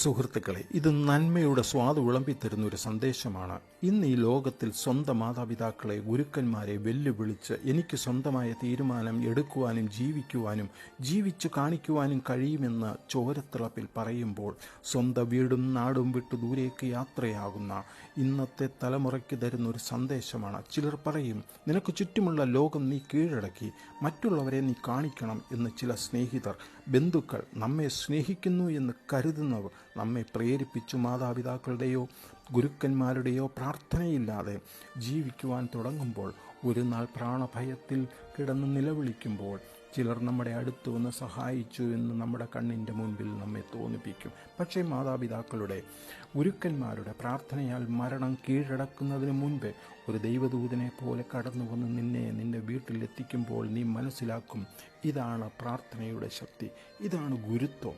സുഹൃത്തുക്കളെ, ഇത് നന്മയുടെ സ്വാദ് വിളമ്പിത്തരുന്ന ഒരു സന്ദേശമാണ്. ഇന്ന് ഈ ലോകത്തിൽ സ്വന്തം മാതാപിതാക്കളെ, ഗുരുക്കന്മാരെ വെല്ലുവിളിച്ച് എനിക്ക് സ്വന്തമായ തീരുമാനം എടുക്കുവാനും ജീവിക്കുവാനും ജീവിച്ചു കാണിക്കുവാനും കഴിയുമെന്ന് ചോരത്തിളപ്പിൽ പറയുമ്പോൾ സ്വന്തം വീടും നാടും വിട്ടു ദൂരേക്ക് യാത്രയാകുന്ന ഇന്നത്തെ തലമുറയ്ക്ക് തരുന്ന ഒരു സന്ദേശമാണ്. ചിലർ പറയും, നിനക്ക് ചുറ്റുമുള്ള ലോകം നീ കീഴടക്കി മറ്റുള്ളവരെ നീ കാണിക്കണം എന്ന്. ചില സ്നേഹിതർ, ബന്ധുക്കൾ, നമ്മെ സ്നേഹിക്കുന്നു എന്ന് കരുതുന്നവർ നമ്മെ പ്രേരിപ്പിച്ചു മാതാപിതാക്കളുടെയോ ഗുരുക്കന്മാരുടെയോ പ്രാർത്ഥനയില്ലാതെ ജീവിക്കുവാൻ തുടങ്ങുമ്പോൾ, ഒരു നാൾ പ്രാണഭയത്തിൽ കിടന്ന് നിലവിളിക്കുമ്പോൾ ചിലർ നമ്മുടെ അടുത്ത് വന്ന് സഹായിച്ചു എന്ന് നമ്മുടെ കണ്ണിൻ്റെ മുൻപിൽ നമ്മെ തോന്നിപ്പിക്കും. പക്ഷേ മാതാപിതാക്കളുടെ ഗുരുക്കന്മാരുടെ പ്രാർത്ഥനയാൽ മരണം കീഴടക്കുന്നതിന് മുൻപ് ഒരു ദൈവദൂതനെ പോലെ കടന്നു വന്ന് നിന്റെ വീട്ടിലെത്തിക്കുമ്പോൾ നീ മനസ്സിലാക്കും, ഇതാണ് പ്രാർത്ഥനയുടെ ശക്തി, ഇതാണ് ഗുരുത്വം.